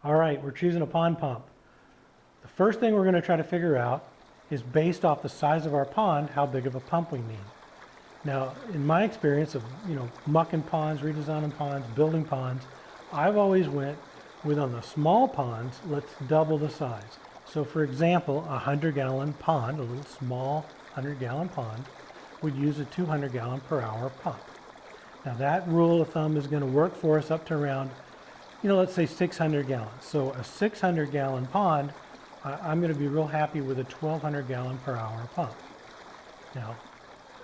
All right, we're choosing a pond pump. The first thing we're going to try to figure out is based off the size of our pond, how big of a pump we need. Now, in my experience of, mucking ponds, redesigning ponds, building ponds, I've always went with on the small ponds, let's double the size. So for example, a 100-gallon pond, a little small 100-gallon pond, would use a 200-gallon per hour pump. Now that rule of thumb is going to work for us up to around, let's say 600 gallons. So a 600-gallon pond, I'm going to be real happy with a 1,200-gallon per hour pump. Now,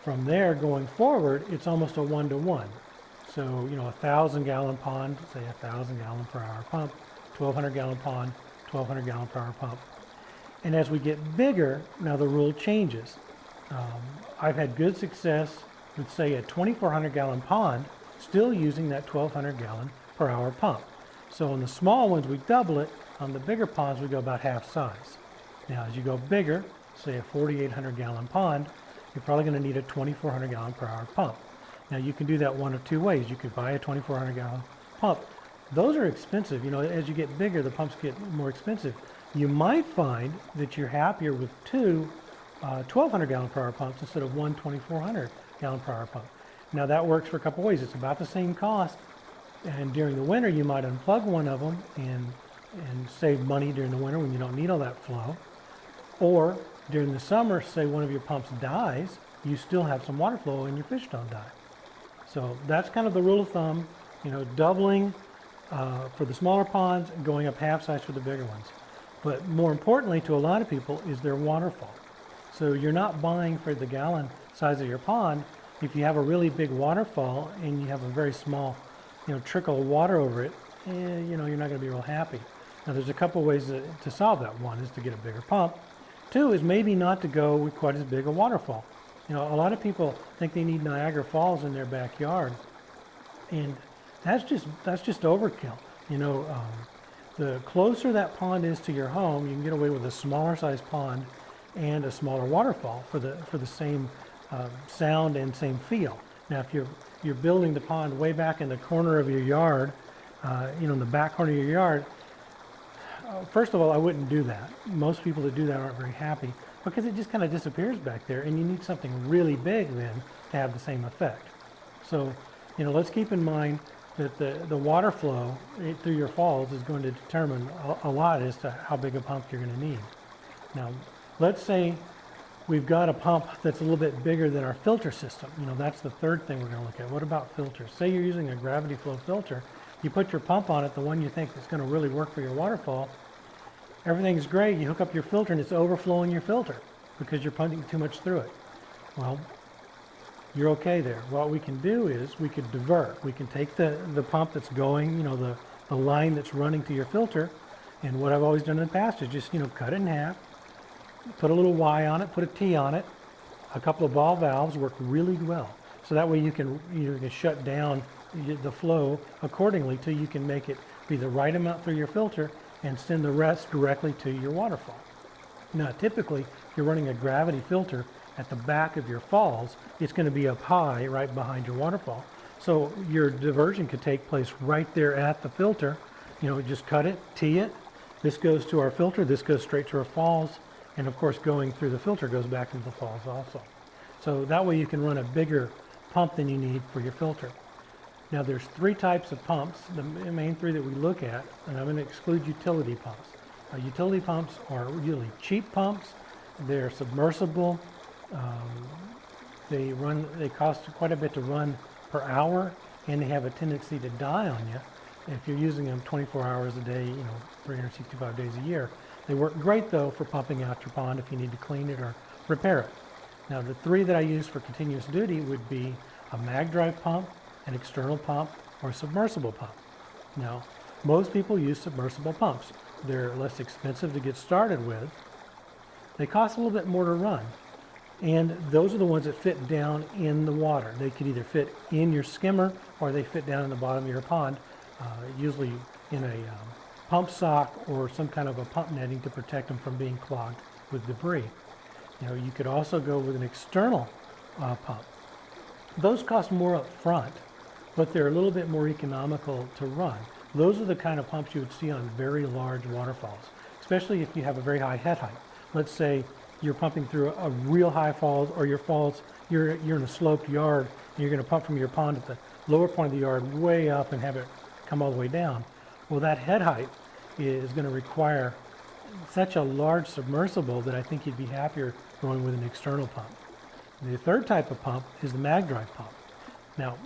from there going forward, it's almost a 1-to-1. So, a 1,000-gallon pond, say a 1,000-gallon per hour pump, 1,200-gallon pond, 1,200-gallon per hour pump. And as we get bigger, now the rule changes. I've had good success with, say, a 2,400-gallon pond, still using that 1,200-gallon per hour pump. So on the small ones, we double it. On the bigger ponds, we go about half size. Now, as you go bigger, say a 4,800-gallon pond, you're probably going to need a 2,400-gallon per hour pump. Now, you can do that one of two ways. You could buy a 2,400-gallon pump. Those are expensive. As you get bigger, the pumps get more expensive. You might find that you're happier with two 1,200-gallon per hour pumps instead of one 2,400-gallon per hour pump. Now, that works for a couple ways. It's about the same cost, and during the winter, you might unplug one of them and save money during the winter when you don't need all that flow. Or during the summer, say one of your pumps dies, you still have some water flow and your fish don't die. So that's kind of the rule of thumb, doubling for the smaller ponds and going up half size for the bigger ones. But more importantly to a lot of people is their waterfall. So you're not buying for the gallon size of your pond. If you have a really big waterfall and you have a very small, trickle of water over it, you're not going to be real happy. Now there's a couple ways to solve that. One is to get a bigger pump. Two is maybe not to go with quite as big a waterfall. A lot of people think they need Niagara Falls in their backyard, and that's just overkill. The closer that pond is to your home, you can get away with a smaller size pond and a smaller waterfall for the same sound and same feel. Now, if you're building the pond way back in the corner of your yard, in the back corner of your yard, first of all, I wouldn't do that. Most people that do that aren't very happy because it just kind of disappears back there, and you need something really big then to have the same effect. So, let's keep in mind that the water flow through your falls is going to determine a lot as to how big a pump you're going to need. Now, let's say we've got a pump that's a little bit bigger than our filter system. That's the third thing we're going to look at. What about filters? Say you're using a gravity flow filter. You put your pump on it, the one you think is going to really work for your waterfall. Everything's great. You hook up your filter and it's overflowing your filter because you're pumping too much through it. Well, you're okay there. What we can do is we could divert. We can take the pump that's going, the line that's running to your filter, and what I've always done in the past is just, cut it in half, put a little Y on it, put a T on it, a couple of ball valves work really well. So that way you can shut down the flow accordingly till you can make it be the right amount through your filter and send the rest directly to your waterfall. Now, typically, if you're running a gravity filter at the back of your falls, it's going to be up high right behind your waterfall. So your diversion could take place right there at the filter. Just cut it, tee it. This goes to our filter, this goes straight to our falls, and of course going through the filter goes back into the falls also. So that way you can run a bigger pump than you need for your filter. Now there's three types of pumps, the main three that we look at, and I'm going to exclude utility pumps. Utility pumps are usually cheap pumps. They're submersible. They cost quite a bit to run per hour, and they have a tendency to die on you if you're using them 24 hours a day, 365 days a year. They work great though for pumping out your pond if you need to clean it or repair it. Now the three that I use for continuous duty would be a mag drive pump, an external pump, or a submersible pump. Now, most people use submersible pumps. They're less expensive to get started with. They cost a little bit more to run. And those are the ones that fit down in the water. They could either fit in your skimmer or they fit down in the bottom of your pond, usually in a pump sock or some kind of a pump netting to protect them from being clogged with debris. You could also go with an external pump. Those cost more up front, but they're a little bit more economical to run. Those are the kind of pumps you would see on very large waterfalls, especially if you have a very high head height. Let's say you're pumping through a real high falls, or you're in a sloped yard and you're going to pump from your pond at the lower point of the yard way up and have it come all the way down. Well, that head height is going to require such a large submersible that I think you'd be happier going with an external pump. The third type of pump is the mag drive pump. Now,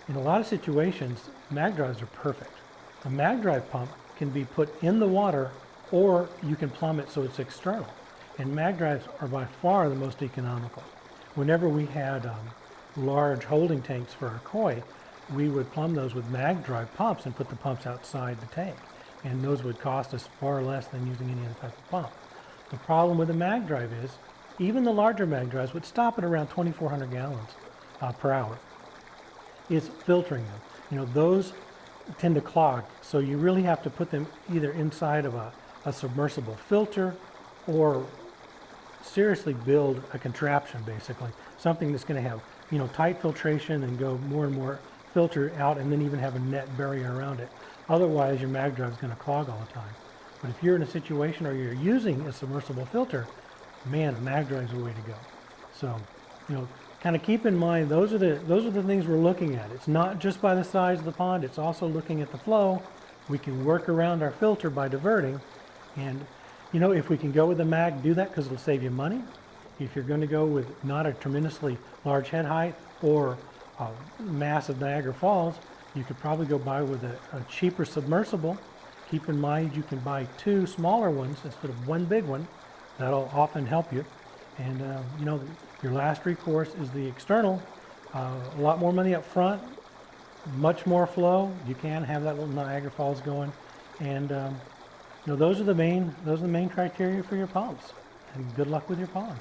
in a lot of situations, mag drives are perfect. A mag drive pump can be put in the water, or you can plumb it so it's external. And mag drives are by far the most economical. Whenever we had large holding tanks for our koi, we would plumb those with mag drive pumps and put the pumps outside the tank. And those would cost us far less than using any other type of pump. The problem with a mag drive is, even the larger mag drives would stop at around 2,400 gallons per hour. It's filtering them. You know, those tend to clog, so you really have to put them either inside of a submersible filter, or seriously build a contraption, basically. Something that's going to have, you know, tight filtration and go more and more filter out, and then even have a net barrier around it. Otherwise, your mag drive is going to clog all the time. But if you're in a situation where you're using a submersible filter, man, a mag drive is the way to go. So, you know, kind of keep in mind, those are the things we're looking at. It's not just by the size of the pond, it's also looking at the flow. We can work around our filter by diverting, and you know, if we can go with the mag, do that, because it'll save you money. If you're going to go with not a tremendously large head height or massive Niagara Falls, you could probably go by with a cheaper submersible. Keep in mind, you can buy 2 smaller ones instead of 1 big one. That'll often help you. And you know, your last recourse is the external. A lot more money up front, much more flow. You can have that little Niagara Falls going, and you know, those are the main criteria for your pumps. And good luck with your pond.